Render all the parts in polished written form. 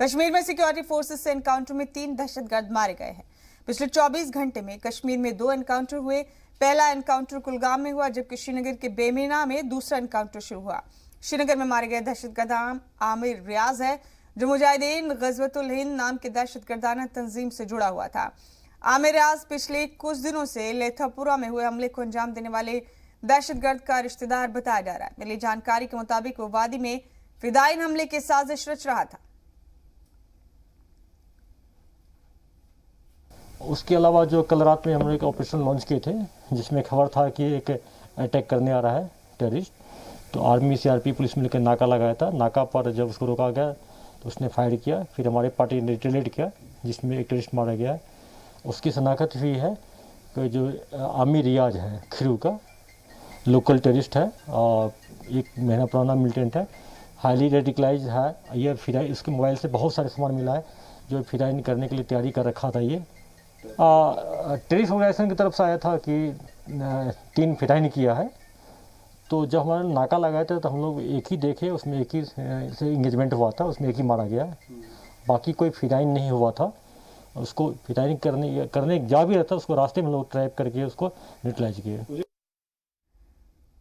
कश्मीर में security forces से encounter में 3 दहशतगर्द मारे गए हैं। पिछले 24 घंटे में कश्मीर में 2 एनकाउंटर हुए। पहला एनकाउंटर कुलगाम में हुआ, जबकि श्रीनगर के बेमीना में दूसरा एनकाउंटर शुरू हुआ। श्रीनगर में मारे गए दहशतगर्द आमिर रियाज है, जो मुजाहिदीन गज़वतुल हिंद नाम के दहशतगर्दाना तंजीम से जुड़ा हुआ था। आमिर रियाज पिछले कुछ दिनों से लेथापुरा में हुए हमले को अंजाम देने वाले दहशतगर्द का रिश्तेदार बताया जा रहा है। मिली जानकारी के मुताबिक वो वादी में फिदायीन हमले की साजिश रच रहा था। उसके अलावा जो कल रात में हमने एक ऑपरेशन लॉन्च किए थे, जिसमें खबर था कि एक अटैक करने आ रहा है टेररिस्ट, तो आर्मी सीआरपी पुलिस मिलकर नाका लगाया था। नाका पर जब उसको रोका गया तो उसने फायर किया, फिर हमारे पार्टी ने रिटेलिएट किया, जिसमें एक टेररिस्ट मारा गया। उसकी शनाख्त हुई है कि जो आमिर रियाज है खिरू का, लोकल टेररिस्ट है और 1 महीना पुराना मिलिटेंट है, हाईली रेडिकलाइज है। ये फिराई इसके मोबाइल से बहुत सारे सामान मिला है जो फिराइन करने के लिए तैयारी कर रखा था। ये टेररिस्ट ऑर्गेनाइजेशन की तरफ से आया था कि 3 फिराइन किया है। तो जब हमारा नाका लगाया था तो हम लोग एक ही देखे, उसमें एक ही से इंगेजमेंट हुआ था, उसमें एक ही मारा गया, बाकी कोई फिराइन नहीं हुआ था। उसको फिराइन करने जा भी रहता, उसको रास्ते में लोग ट्रैप करके उसको न्यूट्रलाइज किए।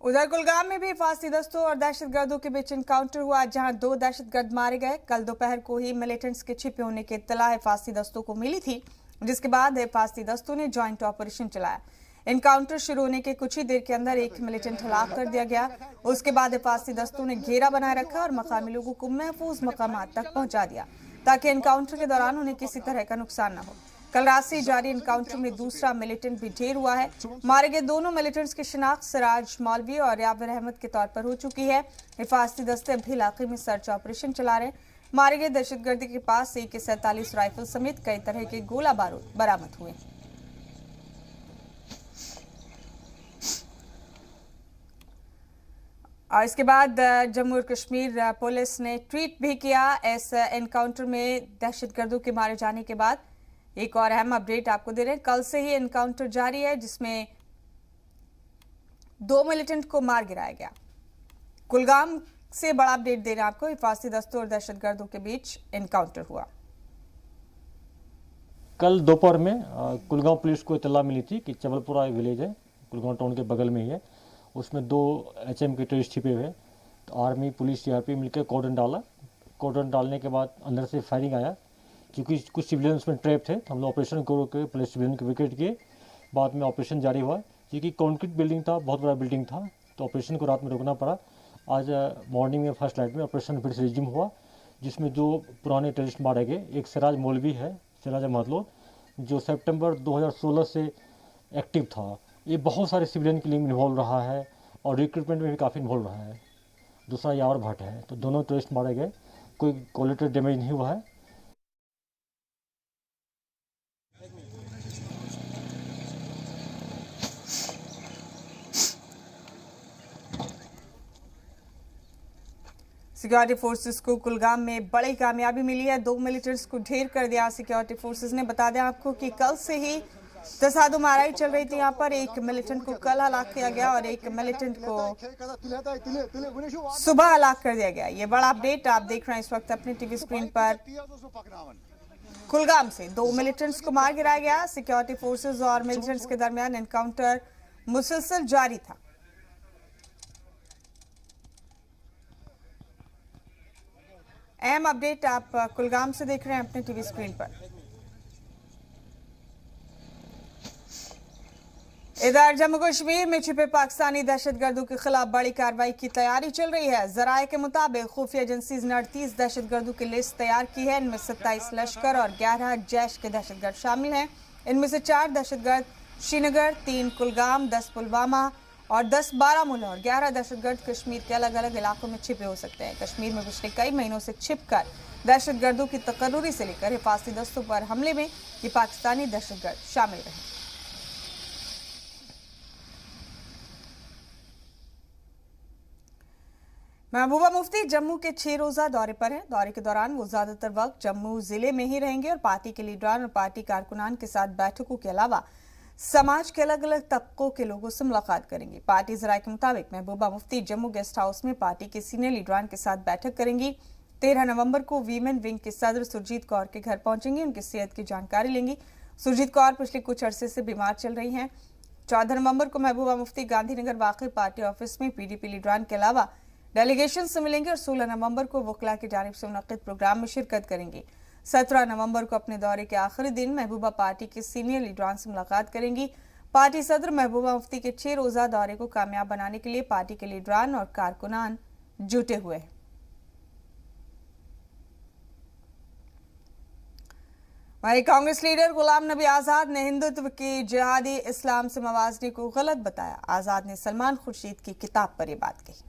उधर कुलगाम में भी हिफाजती दस्तों और दहशतगर्दों के बीच एनकाउंटर हुआ, जहां 2 दहशतगर्द मारे गए। कल दोपहर को ही मिलिटेंट्स के छिपे होने की इत्तला हिफाजती दस्तों को मिली थी, जिसके बाद हिफाजती दस्तों ने जॉइंट ऑपरेशन चलाया। एनकाउंटर शुरू होने के कुछ ही देर के अंदर एक मिलिटेंट हलाक कर दिया गया। उसके बाद हिफाजती दस्तों ने घेरा बनाए रखा और मकामी लोगों को महफूज मकामात तक पहुंचा दिया, ताकि एनकाउंटर के दौरान उन्हें किसी तरह का नुकसान न हो। कल रात से जारी एनकाउंटर में दूसरा मिलिटेंट भी ढेर हुआ है। मारे गए दोनों मिलिटेंट्स की शिनाख्त सिराज मौलवी और यावर अहमद के तौर पर हो चुकी है। हिफाजती दस्ते भी इलाके में सर्च ऑपरेशन चला रहे हैं। मारे गए दहशतगर्दी के पास से AK-47 राइफल समेत कई तरह के गोला बारूद बरामद हुए। और इसके बाद जम्मू और कश्मीर पुलिस ने ट्वीट भी किया। इस एनकाउंटर में दहशतगर्दों के मारे जाने के बाद एक और अहम अपडेट आपको दे रहे हैं। कल से ही एनकाउंटर जारी है, जिसमें 2 मिलिटेंट को मार गिराया गया। कुलगाम से बड़ा अपडेट दे रहे हैं आपको। हिफाजती दस्तों और दहशतगर्दों के बीच एनकाउंटर हुआ। कल दोपहर में कुलगांव पुलिस को इत्तला मिली थी कि चबलपुरा एक विलेज है, कुलगांव टाउन के बगल में ही है, उसमें 2 HM के टेररिस्ट छिपे हुए। तो आर्मी पुलिस सीआरपी मिलकर कॉर्डन डाला। कॉर्डन डालने के बाद अंदर से फायरिंग आया, क्योंकि कुछ सिविलियंस में ट्रैप थे। हम लोग ऑपरेशन को रोक के पुलिस सिविलियन को विकेट किए। बाद में ऑपरेशन जारी हुआ, क्योंकि कंक्रीट बिल्डिंग था, बहुत बड़ा बिल्डिंग था, तो ऑपरेशन को रात में रोकना पड़ा। आज मॉर्निंग में फर्स्ट लाइट में ऑपरेशन फिर से रिज्यूम हुआ, जिसमें 2 पुराने टेररिस्ट मारे गए। एक सिराज मौलवी है, सिराज अहमद, जो सितंबर 2016 से एक्टिव था। ये बहुत सारे सिविलियन के लिए इन्वॉल्व रहा है और रिक्रूटमेंट में भी काफ़ी इन्वॉल्व रहा है। दूसरा यावर भट्ट है। तो दोनों टेररिस्ट मारे गए, कोई कोलेटरल डैमेज नहीं हुआ है। सिक्योरिटी फोर्सेस को कुलगाम में बड़ी कामयाबी मिली है। 2 मिलिटेंट्स को ढेर कर दिया सिक्योरिटी फोर्सेस ने। बता दें आपको कि कल से ही तसादुम आराई चल रही थी यहाँ पर। एक मिलिटेंट को कल हलाक किया गया और एक मिलिटेंट को सुबह हलाक कर दिया गया। ये बड़ा अपडेट आप देख रहे हैं इस वक्त अपनी टीवी स्क्रीन पर। कुलगाम से 2 मिलिटेंट्स को मार गिराया गया। सिक्योरिटी फोर्सेस और मिलिटेंट्स के दरमियान एनकाउंटर मुसलसल जारी था। अहम अपडेट आप कुलगाम से देख रहे हैं अपने टीवी स्क्रीन पर। इधर जम्मू कश्मीर में छिपे पाकिस्तानी दहशतगर्दों के खिलाफ बड़ी कार्रवाई की तैयारी चल रही है। जराये के मुताबिक खुफिया एजेंसीज ने 38 दहशतगर्दों की लिस्ट तैयार की है। इनमें 27 लश्कर और 11 जैश के दहशतगर्द शामिल हैं। इनमें से 4 दहशतगर्द श्रीनगर, 3 कुलगाम, 10 पुलवामा और 10 बारामूला और 11 दहशतगर्द कश्मीर के अलग अलग इलाकों में छिपे हो सकते हैं। कश्मीर में पिछले कई महीनों से छिपकर दहशतगर्दों की तकर्रुरी से लेकर हिफाजती दस्तों पर हमले में ये पाकिस्तानी दहशतगर्द शामिल रहे। महबूबा मुफ्ती जम्मू के 6 रोजा दौरे पर हैं। दौरे के दौरान वो ज्यादातर वक्त जम्मू जिले में ही रहेंगे और पार्टी के लीडरान और पार्टी कारकुनान के साथ बैठकों के अलावा समाज के अलग अलग तबकों के लोगों से मुलाकात करेंगी। पार्टी जराये के मुताबिक महबूबा मुफ्ती जम्मू गेस्ट हाउस में पार्टी के सीनियर लीडरान के साथ बैठक करेंगी। 13 नवंबर को वीमेन विंग के सदर सुरजीत कौर के घर पहुंचेंगी, उनकी सेहत की जानकारी लेंगी। सुरजीत कौर पिछले कुछ अरसे से बीमार चल रही हैं। 14 नवंबर को महबूबा मुफ्ती गांधीनगर वाकई पार्टी ऑफिस में पीडीपी लीडरान के अलावा डेलीगेशन से मिलेंगे और 16 नवंबर को वकला की जानिब से मुनक्किद प्रोग्राम में शिरकत करेंगी। 17 नवंबर को अपने दौरे के आखिरी दिन महबूबा पार्टी के सीनियर लीडरान से मुलाकात करेंगी। पार्टी सदर महबूबा मुफ्ती के 6 रोजा दौरे को कामयाब बनाने के लिए पार्टी के लीडरान और कारकुनान जुटे हुए हैं। वहीं कांग्रेस लीडर गुलाम नबी आजाद ने हिंदुत्व की जिहादी इस्लाम से मवाजने को गलत बताया। आजाद ने सलमान खुर्शीद की किताब पर यह बात कही।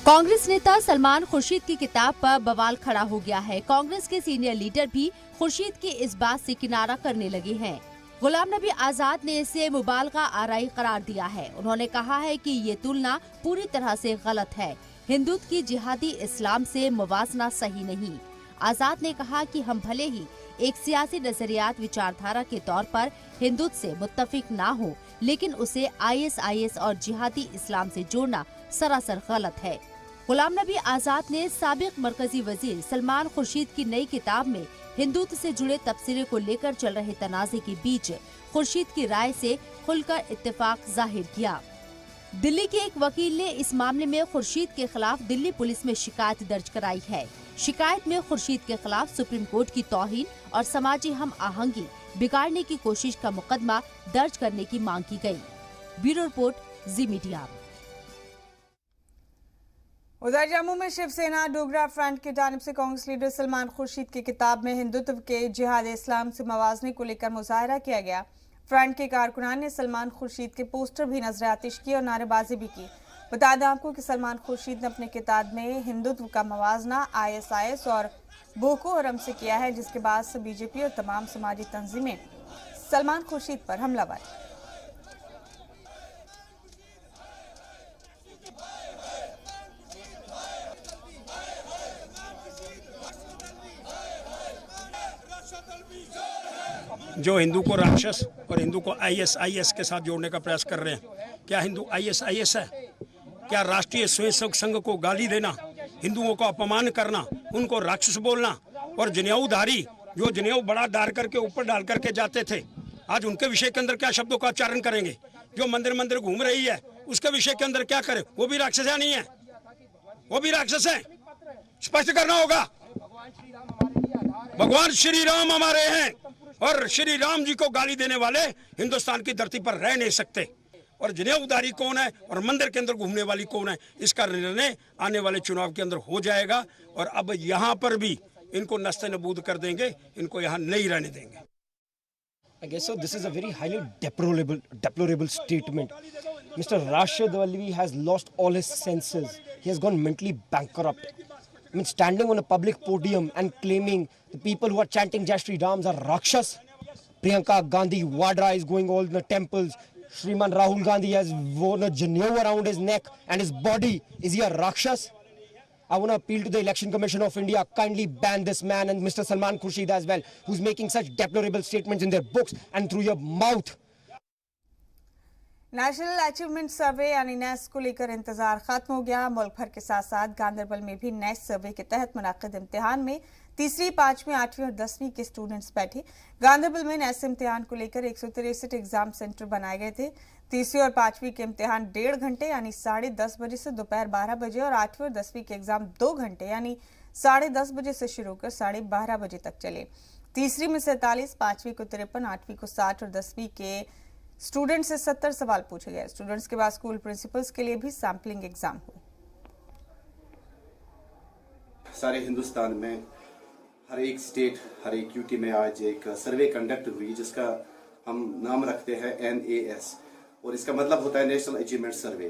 कांग्रेस नेता सलमान खुर्शीद की किताब पर बवाल खड़ा हो गया है। कांग्रेस के सीनियर लीडर भी खुर्शीद की इस बात से किनारा करने लगे हैं। गुलाम नबी आजाद ने इसे मुबालगा आराई करार दिया है। उन्होंने कहा है कि ये तुलना पूरी तरह से गलत है। हिंदुत्व की जिहादी इस्लाम से मुवाजना सही नहीं। आजाद ने कहा कि हम भले ही एक सियासी नजरियात विचारधारा के तौर पर हिंदुत्व से मुत्तफिक ना हो, लेकिन उसे ISIS और जिहादी इस्लाम से जोड़ना सरासर गलत है। गुलाम नबी आजाद ने साबिक मरकजी वजीर सलमान खुर्शीद की नई किताब में हिंदुत्व से जुड़े तबसरे को लेकर चल रहे तनाजे के बीच खुर्शीद की राय से खुलकर इत्तेफाक जाहिर किया। दिल्ली के एक वकील ने इस मामले में खुर्शीद के खिलाफ दिल्ली पुलिस में शिकायत दर्ज कराई है। शिकायत में खुर्शीद के खिलाफ सुप्रीम कोर्ट की तौहीन और समाजी हम आहंगी बिगाड़ने की कोशिश का मुकदमा दर्ज करने की मांग की गई। ब्यूरो रिपोर्ट, जी मीडिया। उधर जम्मू में शिवसेना डोगरा फ्रंट की जानिब से कांग्रेस लीडर सलमान खुर्शीद की किताब में हिंदुत्व के जिहाद इस्लाम से मवाजने को लेकर मुजाहरा किया गया। फ्रंट के कारकुनान ने सलमान खुर्शीद के पोस्टर भी नजरातिश की और नारेबाजी भी की। बता दें आपको कि सलमान खुर्शीद ने अपनी किताब में हिंदुत्व का मवाजना ISIS और बोको हरम से किया है, जिसके बाद से बीजेपी और तमाम समाजी तंजीमें सलमान खुर्शीद पर हमलावर। जो हिंदू को राक्षस और हिंदू को ISIS के साथ जोड़ने का प्रयास कर रहे हैं। क्या हिंदू ISIS है? क्या राष्ट्रीय स्वयंसेवक संघ को गाली देना, हिंदुओं को अपमान करना, उनको राक्षस बोलना और जनेऊधारी जो जनेऊ बड़ा डाल करके ऊपर डाल करके जाते थे, आज उनके विषय के अंदर क्या शब्दों का उच्चारण करेंगे? जो मंदिर मंदिर घूम रही है उसके विषय के अंदर क्या करे? वो भी राक्षस है नहीं है? वो भी राक्षस है, स्पष्ट करना होगा। भगवान श्री राम हमारे हैं और श्री राम जी को गाली देने वाले हिंदुस्तान की धरती पर रह नहीं सकते। और जनेऊधारी कौन है और मंदिर के अंदर घूमने वाली कौन है, इसका निर्णय आने वाले चुनाव के अंदर हो जाएगा। और अब यहाँ पर भी इनको नस्ते नबूद कर देंगे, इनको यहाँ नहीं रहने देंगे। I guess so. This is a very highly deplorable statement. Mr. Rashid Alvi has lost all his senses. He has gone mentally bankrupt. I mean, standing on a public podium and claiming the people who are chanting Jai Shri Rams are Rakshas. Priyanka Gandhi Vadra is going all in the temples. Shriman Rahul Gandhi has worn a Janeau around his neck and his body. Is he a Rakshas? I want to appeal to the Election Commission of India, kindly ban this man and Mr. Salman Khurshid as well, who's making such deplorable statements in their books and through your mouth. National achievement सर्वे यानी नेस को लेकर इंतजार खत्म हो गया। मुल्क भर के साथ साथ गांधरबल में भी नेस सर्वे के तहत मुनाकिद इम्तिहान में तीसरी, 5वीं, 8वीं और 10वीं के स्टूडेंट्स बैठे। गांधरबल में नेस इम्तिहान को लेकर 163 एग्जाम सेंटर बनाए गए थे। तीसरी और 5वीं के इम्तिहान 1.5 घंटे यानी 10:30 बजे से दोपहर 12 बजे और 8वीं और 10वीं के एग्जाम 2 घंटे यानी 10:30 बजे से शुरू होकर 12:30 बजे तक चले। तीसरी में 47, 5वीं को 53, 8वीं को 60 और 10वीं के स्टूडेंट से 70 सवाल पूछे गए। स्टूडेंट्स के बाद स्कूल प्रिंसिपल्स के लिए भी सैंपलिंग एग्जाम हुए। सारे हिंदुस्तान में हर एक स्टेट, हर एक यूटी में आज एक सर्वे कंडक्ट हुई जिसका हम नाम रखते हैं NAS और इसका मतलब होता है नेशनल अचीवमेंट सर्वे।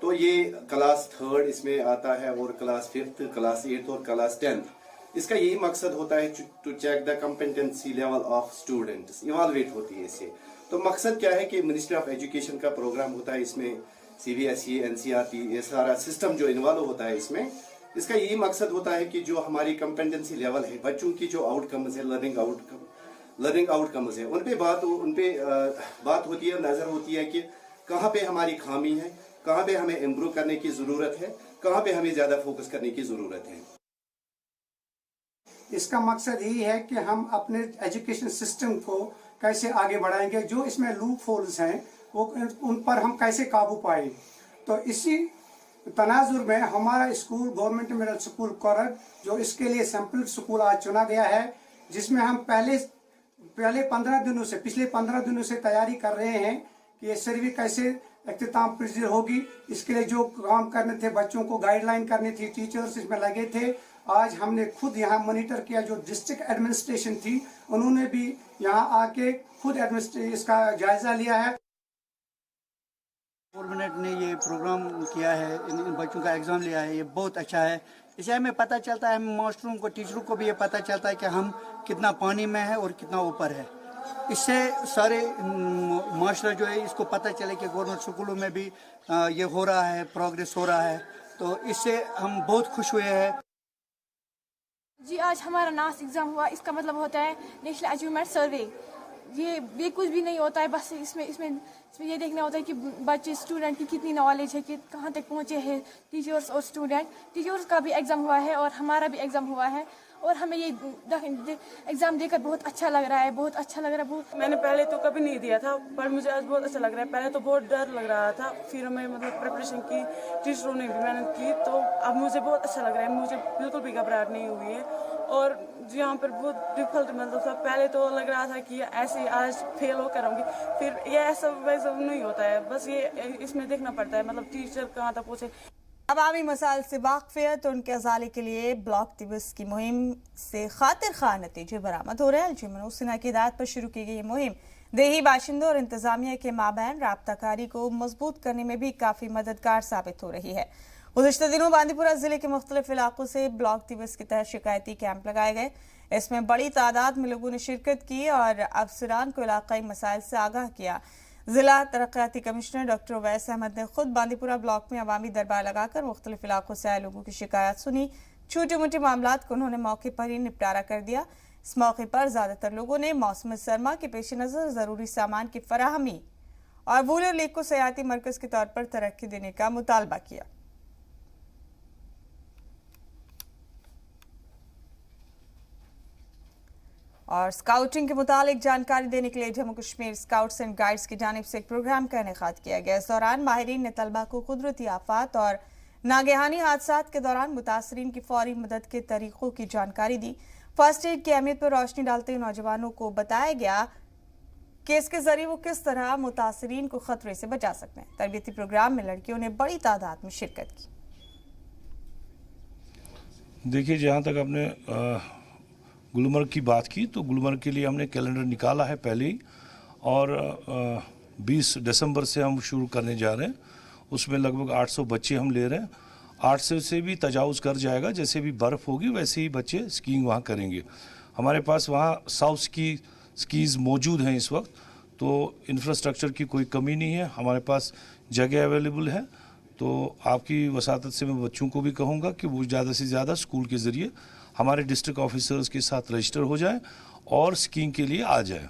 तो ये क्लास 3rd इसमें आता है और क्लास 5th, क्लास 8th और क्लास 10th। इसका यही मकसद होता है to check the competency level of students, evaluate होती है इससे। तो मकसद क्या है कि मिनिस्ट्री ऑफ एजुकेशन का प्रोग्राम होता है, इसमें CBSE, NCERT ये सारा सिस्टम जो इन्वॉल्व होता है इसमें, इसका यही मकसद होता है कि जो हमारी कॉम्पिटेंसी लेवल है, बच्चों की जो आउटकम्स है, लर्निंग आउटकम्स है, उन पे बात होती है, नजर होती है कि कहाँ पे हमारी खामी है, कहाँ पे हमें इम्प्रूव करने की जरूरत है, कहाँ पे हमें ज़्यादा फोकस करने की ज़रूरत है। इसका मकसद यही है कि हम अपने एजुकेशन सिस्टम को कैसे आगे बढ़ाएंगे, जो इसमें लूप होल्स हैं वो उन पर हम कैसे काबू पाए। तो इसी तनाजुर में हमारा स्कूल गवर्नमेंट मिडिल स्कूल कोरग, जो इसके लिए सैंपल स्कूल आज चुना गया है, जिसमें हम पिछले 15 दिनों से तैयारी कर रहे हैं कि ये सर्वे कैसे इख्तिताम पजीर होगी। इसके लिए जो काम करने थे, बच्चों को गाइडलाइन करनी थी, टीचर्स इसमें लगे थे। आज हमने खुद यहाँ मॉनिटर किया, जो डिस्ट्रिक्ट एडमिनिस्ट्रेशन थी उन्होंने भी यहाँ आके खुद इसका जायजा लिया है। गवर्नमेंट ने ये प्रोग्राम किया है, इन बच्चों का एग्ज़ाम लिया है, ये बहुत अच्छा है। इससे हमें पता चलता है, मास्टरों को, टीचरों को भी ये पता चलता है कि हम कितना पानी में है और कितना ऊपर है। इससे सारे मास्टर जो है इसको पता चले कि गवर्नमेंट स्कूलों में भी ये हो रहा है, प्रोग्रेस हो रहा है। तो इससे हम बहुत खुश हुए हैं। जी, आज हमारा नास एग्ज़ाम हुआ, इसका मतलब होता है नेशनल अचीवमेंट सर्वे। ये कुछ भी नहीं होता है, बस इसमें ये देखना होता है कि बच्चे, स्टूडेंट की कितनी नॉलेज है, कि कहाँ तक पहुँचे हैं टीचर्स और स्टूडेंट। टीचर्स का भी एग्ज़ाम हुआ है और हमारा भी एग्ज़ाम हुआ है, और हमें ये एग्ज़ाम देकर बहुत अच्छा लग रहा है, बहुत अच्छा लग रहा है। मैंने पहले तो कभी नहीं दिया था, पर मुझे आज बहुत अच्छा लग रहा है। पहले तो बहुत डर लग रहा था, फिर मैं प्रिपरेशन की, टीचरों ने भी मेहनत की, तो अब मुझे बहुत अच्छा लग रहा है। मुझे बिल्कुल भी घबराहट नहीं हुई है। और यहाँ पर बहुत डिफिकल्ट मतलब था, पहले तो लग रहा था कि ऐसे आज फेल हो कराऊंगी, फिर ये ऐसा वैसा नहीं होता है, बस ये इसमें देखना पड़ता है मतलब टीचर कहाँ तक पहुँचे। अवामी मसाइल से वाक़फियत और उनके अजाले के लिए ब्लॉक दिवस की मुहिम से खातिर खा नतीजे बरामद हो रहे हैं। अलजी मनोज सिन्हा की हिदायत पर शुरू की गई ये मुहिम देही बाशिंदों और इंतजामिया के माबैन राब्ताकारी को मजबूत करने में भी काफी मददगार साबित हो रही है। गुज़िश्ता दिनों बांदीपुरा जिले के मुख्तलिफ इलाकों से ब्लॉक दिवस के तहत शिकायती कैंप लगाए गए। इसमें बड़ी तादाद में लोगों ने शिरकत की और अफसरान को इलाकाई मसाइल से आगाह किया। जिला तरक्याती कमिश्नर डॉक्टर उवैस अहमद ने खुद बांदीपुरा ब्लॉक में अवामी दरबार लगाकर मुख्तलिफ इलाकों से आए लोगों की शिकायत सुनी। छोटे मोटे मामलात को उन्होंने मौके पर ही निपटारा कर दिया। इस मौके पर ज्यादातर लोगों ने मौसम सरमा के पेश नजर जरूरी सामान की फराहमी और वूलर लेक को सयाती मरकज के तौर पर तरक्की देने का मुतालबा किया। और स्काउटिंग के मुतालिक जानकारी देने के लिए Jammu Kashmir scouts and guides की जानिब से एक प्रोग्राम का इनेकाद किया गया। इस दौरान माहिरीन ने तलबा को कुदरती आफात और नागहानी हादसात के दौरान मुतासरीन की फौरी मदद के तरीकों की जानकारी दी। फर्स्ट एड की अहमियत पर रोशनी डालते हुए नौजवानों को बताया गया कि इसके जरिए वो किस तरह मुतासरीन को खतरे से बचा सकते हैं। तरबियती प्रोग्राम में लड़कियों ने बड़ी तादाद में शिरकत की। देखिए, जहाँ तक आपने गुलमर्ग की बात की, तो गुलमर्ग के लिए हमने कैलेंडर निकाला है पहले ही, और 20 दिसंबर से हम शुरू करने जा रहे हैं। उसमें लगभग 800 बच्चे हम ले रहे हैं। 800 से भी तजावुज़ कर जाएगा, जैसे भी बर्फ़ होगी वैसे ही बच्चे स्कीइंग वहाँ करेंगे। हमारे पास वहाँ साउथ स्कीज़ मौजूद हैं इस वक्त, तो इंफ्रास्ट्रक्चर की कोई कमी नहीं है, हमारे पास जगह अवेलेबल है। तो आपकी वसातत से मैं बच्चों को भी कहूँगा कि वो ज़्यादा से ज़्यादा स्कूल के ज़रिए हमारे डिस्ट्रिक्ट ऑफिसर्स के साथ रजिस्टर हो जाए और स्कीइंग के लिए आ जाए।